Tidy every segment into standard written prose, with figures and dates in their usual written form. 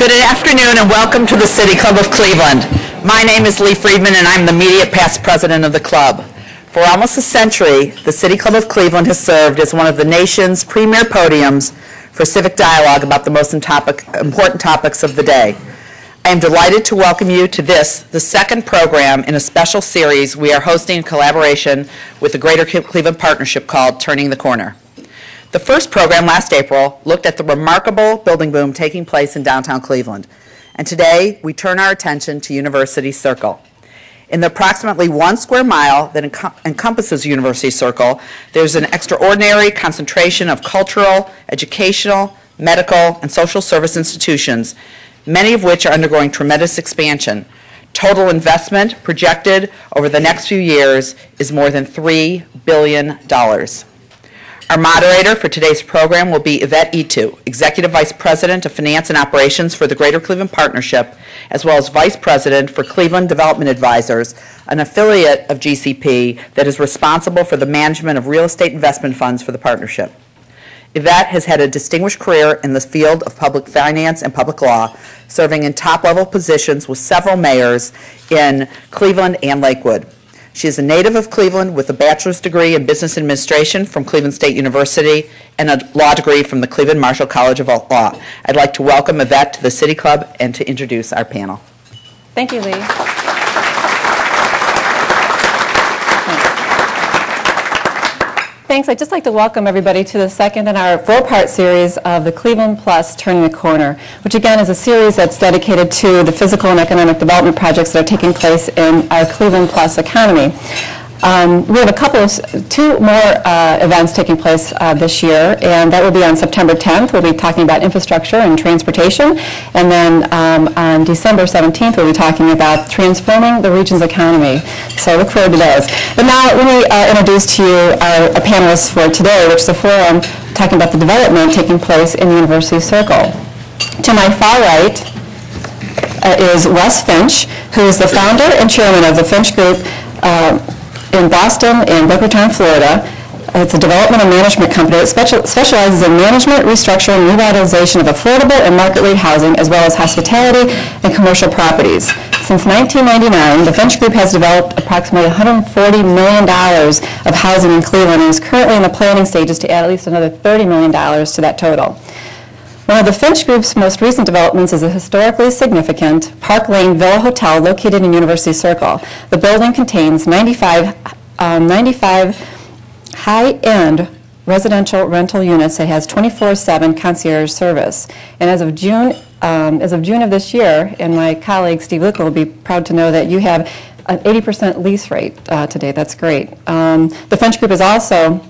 Good afternoon and welcome to the City Club of Cleveland. My name is Lee Friedman and I'm the immediate past president of the club. For almost a century, the City Club of Cleveland has served as one of the nation's premier podiums for civic dialogue about the most important topics of the day. I am delighted to welcome you to this, the second program in a special series we are hosting in collaboration with the Greater Cleveland Partnership called Turning the Corner. The first program last April looked at the remarkable building boom taking place in downtown Cleveland. And today, we turn our attention to University Circle. In the approximately 1 square mile that encompasses University Circle, there's an extraordinary concentration of cultural, educational, medical, and social service institutions, many of which are undergoing tremendous expansion. Total investment projected over the next few years is more than $3 billion. Our moderator for today's program will be Yvette Itu, Executive Vice President of Finance and Operations for the Greater Cleveland Partnership, as well as Vice President for Cleveland Development Advisors, an affiliate of GCP that is responsible for the management of real estate investment funds for the partnership. Yvette has had a distinguished career in the field of public finance and public law, serving in top-level positions with several mayors in Cleveland and Lakewood. She is a native of Cleveland with a bachelor's degree in business administration from Cleveland State University and a law degree from the Cleveland Marshall College of Law. I'd like to welcome Yvette to the City Club and to introduce our panel. Thank you, Lee. Thanks. I'd just like to welcome everybody to the second in our 4-part series of the Cleveland Plus Turning the Corner, which again is a series that's dedicated to the physical and economic development projects that are taking place in our Cleveland Plus economy. We have two more events taking place this year, and that will be on September 10th. We'll be talking about infrastructure and transportation, and then on December 17th, we'll be talking about transforming the region's economy. So look forward to those. But now let me introduce to you our panelists for today, which is a forum talking about the development taking place in the University Circle. To my far right is Wes Finch, who is the founder and chairman of the Finch Group in Boston and Boca Raton, Florida. It's a development and management company that specializes in management, restructuring, revitalization of affordable and market rate housing, as well as hospitality and commercial properties. Since 1999, the Finch Group has developed approximately $140 million of housing in Cleveland and is currently in the planning stages to add at least another $30 million to that total. One of the Finch Group's most recent developments is a historically significant Park Lane Villa Hotel located in University Circle. The building contains 95 high-end residential rental units that has 24/7 concierge service. And as of June of this year, and my colleague Steve Lickle will be proud to know that you have an 80% lease rate today. That's great. The Finch Group is also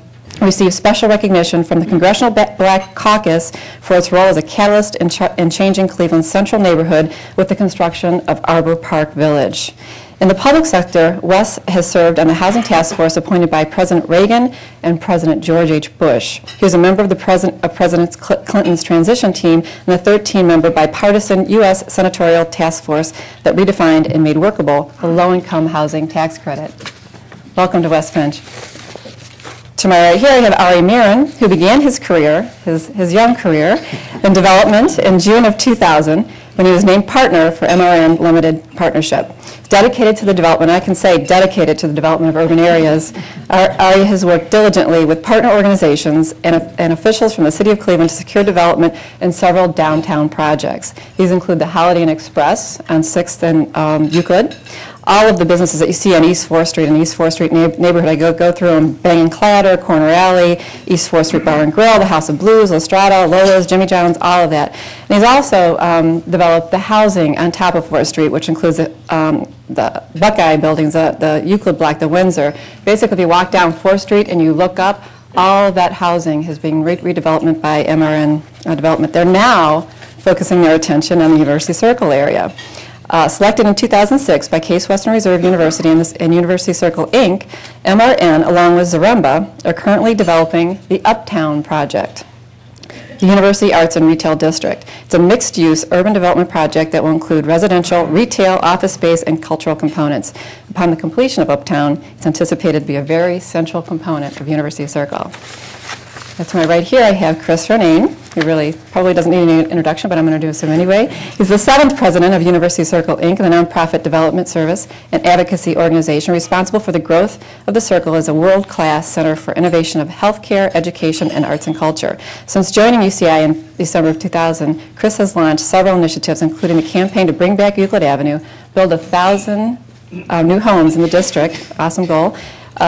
received special recognition from the Congressional Black Caucus for its role as a catalyst in changing Cleveland's central neighborhood with the construction of Arbor Park Village. In the public sector, Wes has served on the Housing Task Force appointed by President Reagan and President George H. Bush. He was a member of the President Clinton's transition team and the 13-member bipartisan U.S. Senatorial Task Force that redefined and made workable the low-income housing tax credit. Welcome to Wes Finch. To my right here, I have Ari Maron, who began his career, his young career, in development in June of 2000 when he was named partner for MRN Limited Partnership. Dedicated to the development, I can say dedicated to the development of urban areas, Ari has worked diligently with partner organizations and officials from the City of Cleveland to secure development in several downtown projects. These include the Holiday Inn Express on 6th and Euclid. All of the businesses that you see on East 4th Street and East 4th Street neighborhood, I go through them: Bang and Clatter, Corner Alley, East 4th Street Bar and Grill, the House of Blues, Lestrada, Lola's, Jimmy John's, all of that. And he's also developed the housing on top of 4th Street, which includes the Buckeye buildings, the Euclid Block, the Windsor. Basically, if you walk down 4th Street and you look up, all of that housing has been redevelopment by MRN Development. They're now focusing their attention on the University Circle area. Selected in 2006 by Case Western Reserve University and University Circle, Inc., MRN, along with Zaremba, are currently developing the Uptown Project, the University Arts and Retail District. It's a mixed-use urban development project that will include residential, retail, office space, and cultural components. Upon the completion of Uptown, it's anticipated to be a very central component of University Circle. To my right here, I have Chris Ronayne, who really probably doesn't need any introduction, but I'm going to do so anyway. He's the 7th president of University Circle, Inc., the nonprofit development service and advocacy organization responsible for the growth of the Circle as a world-class center for innovation of healthcare, education, and arts and culture. Since joining UCI in December of 2000, Chris has launched several initiatives, including a campaign to bring back Euclid Avenue, build 1,000 new homes in the district, awesome goal,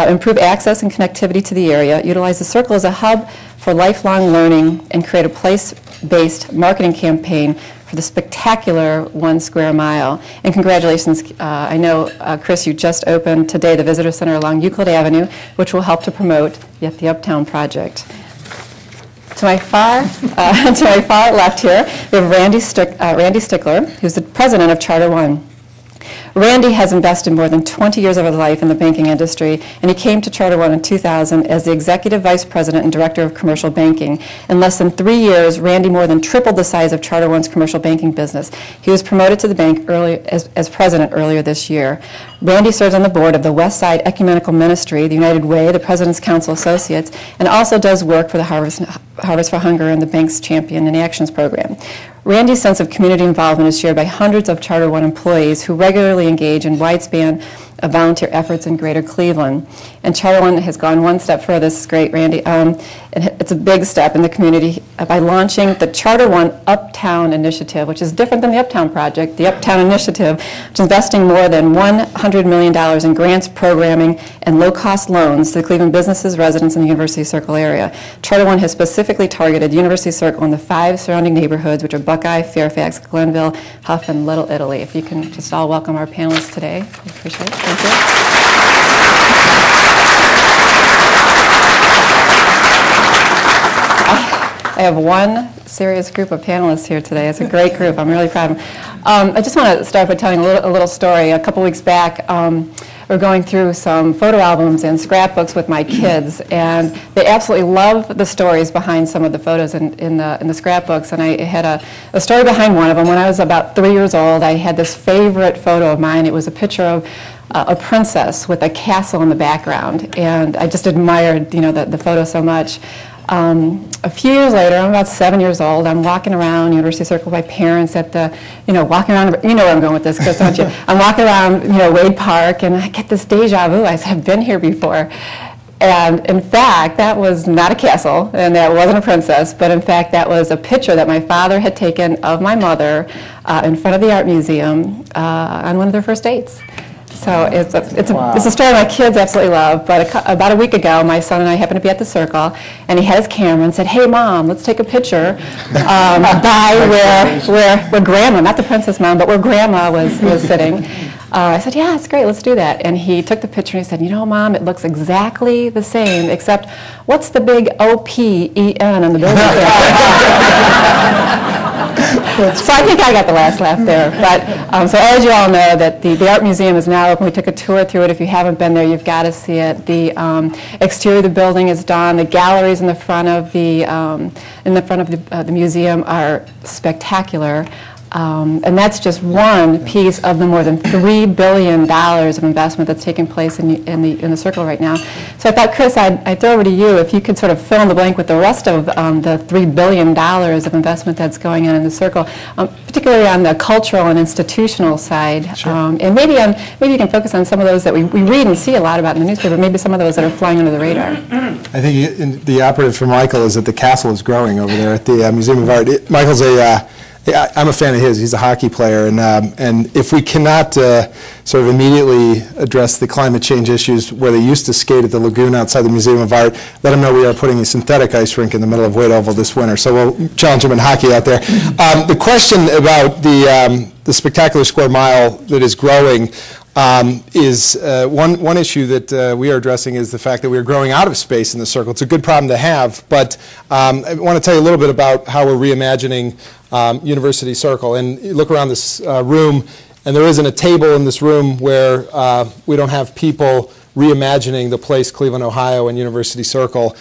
improve access and connectivity to the area, utilize the Circle as a hub for lifelong learning, and create a place-based marketing campaign for the spectacular 1 square mile. And congratulations, I know, Chris, you just opened today the Visitor Center along Euclid Avenue, which will help to promote yet the Uptown project. To my far left here, we have Randy Stickler, who's the president of Charter One. Randy has invested more than 20 years of his life in the banking industry, and he came to Charter One in 2000 as the Executive Vice President and Director of Commercial Banking. In less than 3 years, Randy more than tripled the size of Charter One's commercial banking business. He was promoted to the bank as president earlier this year. Randy serves on the board of the West Side Ecumenical Ministry, the United Way, the President's Council Associates, and also does work for the Harvest for Hunger and the bank's Champion and Actions program. Randy's sense of community involvement is shared by hundreds of Charter One employees who regularly engage in wide span of volunteer efforts in Greater Cleveland. And Charter One has gone one step further. This is great, Randy. It's a big step in the community by launching the Charter One Uptown Initiative, which is different than the Uptown Project. The Uptown Initiative, which is investing more than $100 million in grants, programming, and low-cost loans to the Cleveland businesses, residents, and the University Circle area. Charter One has specifically targeted University Circle and the 5 surrounding neighborhoods, which are Buckeye, Fairfax, Glenville, Huff, and Little Italy. If you can just all welcome our panelists today, I appreciate it. Thank you. I have one serious group of panelists here today. It's a great group. I'm really proud of them. I just want to start by telling a little story. A couple weeks back, we're going through some photo albums and scrapbooks with my kids, and they absolutely love the stories behind some of the photos in the scrapbooks. And I had a story behind one of them. When I was about 3 years old, I had this favorite photo of mine. It was a picture of a princess with a castle in the background, and I just admired, the photo so much. A few years later, I'm about 7 years old, I'm walking around University Circle with my parents at the, walking around, you know where I'm going with this, Chris, don't you? I'm walking around, Wade Park, and I get this deja vu. I said, I've been here before. And in fact, that was not a castle, and that wasn't a princess, but in fact, that was a picture that my father had taken of my mother in front of the art museum on one of their first dates. So it's a story my kids absolutely love, but about a week ago, my son and I happened to be at the Circle, and he had his camera and said, hey, Mom, let's take a picture by where Grandma, not the princess mom, but where Grandma was sitting. I said, yeah, it's great, let's do that. And he took the picture and he said, Mom, it looks exactly the same, except what's the big O-P-E-N on the building? So I think I got the last laugh there. But so as you all know, that the Art Museum is now open. We took a tour through it. If you haven't been there, you've got to see it. The exterior of the building is done. The galleries in the front of the museum are spectacular. And that's just one piece of the more than $3 billion of investment that's taking place in the Circle right now. So I thought, Chris, I'd throw over to you if you could sort of fill in the blank with the rest of the $3 billion of investment that's going on in the Circle, particularly on the cultural and institutional side. Sure. And maybe you can focus on some of those that we read and see a lot about in the newspaper, maybe some of those that are flying under the radar. I think the operative for Michael is that the castle is growing over there at the Museum of Art. Michael's I'm a fan of his. He's a hockey player, and if we cannot sort of immediately address the climate change issues where they used to skate at the lagoon outside the Museum of Art, let him know we are putting a synthetic ice rink in the middle of Wade Oval this winter. So we'll challenge him in hockey out there. The question about the spectacular square mile that is growing is one issue that we are addressing is the fact that we are growing out of space in the Circle. It's a good problem to have, but I want to tell you a little bit about how we're reimagining University Circle. And you look around this room, and there isn't a table in this room where we don't have people reimagining the place Cleveland, Ohio, and University Circle.